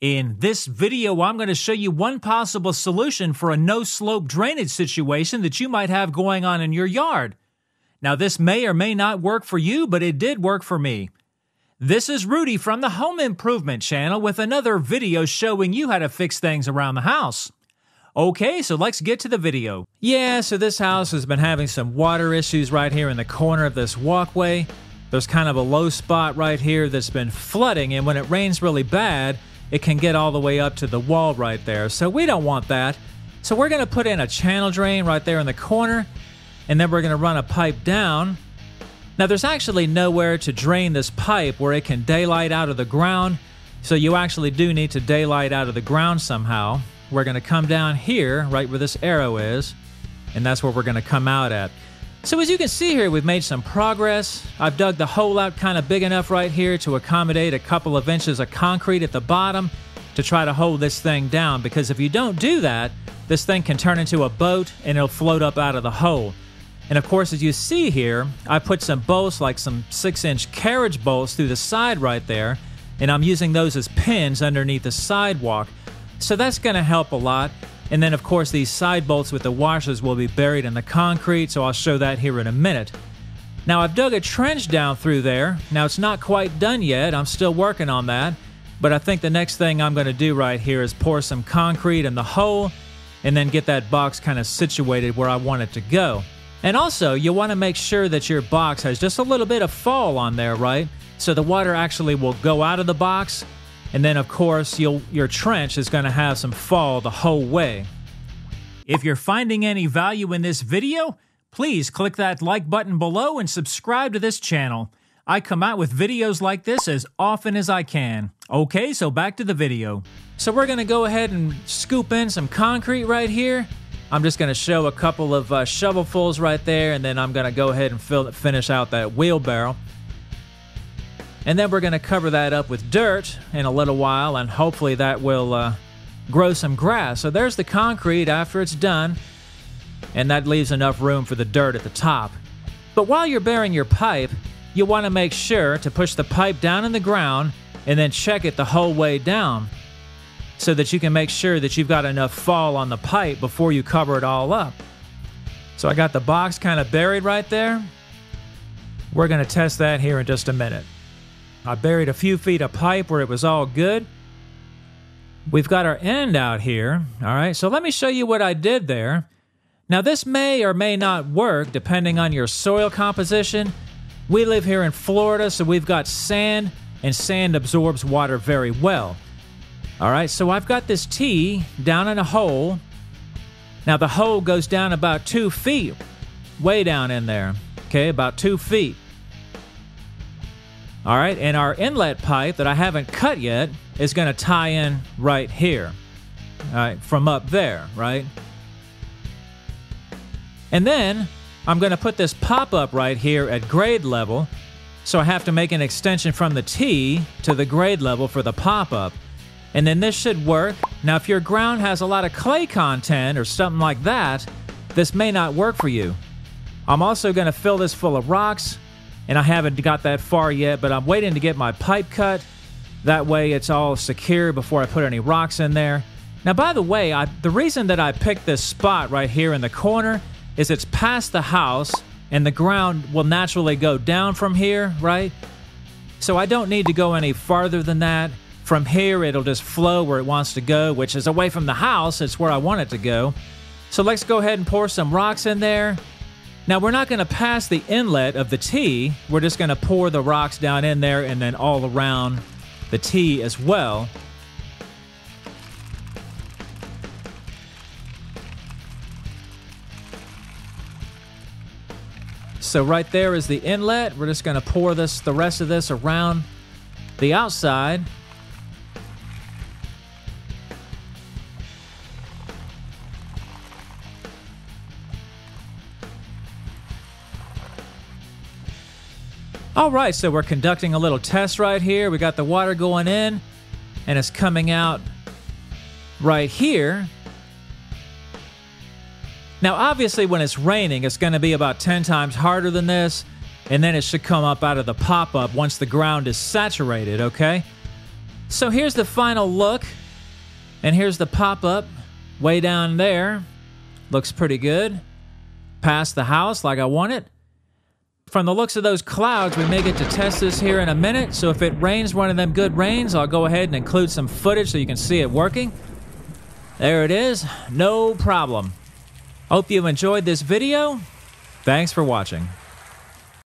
In this video, I'm going to show you one possible solution for a no-slope drainage situation that you might have going on in your yard. Now, this may or may not work for you, but it did work for me. This is Rudy from the Home Improvement channel with another video showing you how to fix things around the house. Okay, so let's get to the video. Yeah, so this house has been having some water issues right here in the corner of this walkway. There's kind of a low spot right here that's been flooding, and when it rains really bad, it can get all the way up to the wall right there. So we don't want that. So we're going to put in a channel drain right there in the corner, and then we're going to run a pipe down. Now there's actually nowhere to drain this pipe where it can daylight out of the ground, so you actually do need to daylight out of the ground somehow. We're going to come down here, right where this arrow is, and that's where we're going to come out at. So as you can see here, we've made some progress. I've dug the hole out kind of big enough right here to accommodate a couple of inches of concrete at the bottom to try to hold this thing down, because if you don't do that, this thing can turn into a boat and it'll float up out of the hole. And of course, as you see here, I put some bolts, like some 6-inch carriage bolts through the side right there, and I'm using those as pins underneath the sidewalk. So that's going to help a lot. And then, of course, these side bolts with the washers will be buried in the concrete, so I'll show that here in a minute. Now, I've dug a trench down through there. Now, it's not quite done yet. I'm still working on that. But I think the next thing I'm going to do right here is pour some concrete in the hole and then get that box kind of situated where I want it to go. And also, you want to make sure that your box has just a little bit of fall on there, right? So the water actually will go out of the box. And then, of course, your trench is going to have some fall the whole way. If you're finding any value in this video, please click that like button below and subscribe to this channel. I come out with videos like this as often as I can. Okay, so back to the video. So we're going to go ahead and scoop in some concrete right here. I'm just going to show a couple of shovelfuls right there, and then I'm going to go ahead and finish out that wheelbarrow. And then we're going to cover that up with dirt in a little while, and hopefully that will grow some grass. So there's the concrete after it's done, and that leaves enough room for the dirt at the top. But while you're burying your pipe, you want to make sure to push the pipe down in the ground and then check it the whole way down so that you can make sure that you've got enough fall on the pipe before you cover it all up. So I got the box kind of buried right there. We're going to test that here in just a minute. I buried a few feet of pipe where it was all good. We've got our end out here. All right, so let me show you what I did there. Now, this may or may not work depending on your soil composition. We live here in Florida, so we've got sand, and sand absorbs water very well. All right, so I've got this T down in a hole. Now, the hole goes down about 2 feet, way down in there, okay, about 2 feet. All right, and our inlet pipe that I haven't cut yet is going to tie in right here, all right, from up there, right? And then I'm going to put this pop-up right here at grade level, so I have to make an extension from the T to the grade level for the pop-up. And then this should work. Now, if your ground has a lot of clay content or something like that, this may not work for you. I'm also going to fill this full of rocks, and I haven't got that far yet, but I'm waiting to get my pipe cut. That way it's all secure before I put any rocks in there. Now, by the way, the reason that I picked this spot right here in the corner is it's past the house, and the ground will naturally go down from here, right? So I don't need to go any farther than that. From here, it'll just flow where it wants to go, which is away from the house. It's where I want it to go. So let's go ahead and pour some rocks in there. Now, we're not going to pass the inlet of the T. We're just going to pour the rocks down in there and then all around the T as well. So right there is the inlet. We're just going to pour the rest of this around the outside. All right, so we're conducting a little test right here. We got the water going in, and it's coming out right here. Now, obviously, when it's raining, it's going to be about 10 times harder than this, and then it should come up out of the pop-up once the ground is saturated, okay? So here's the final look, and here's the pop-up way down there. Looks pretty good. Past the house like I want it. From the looks of those clouds, we may get to test this here in a minute, so if it rains one of them good rains, I'll go ahead and include some footage so you can see it working. There it is, no problem. Hope you enjoyed this video. Thanks for watching.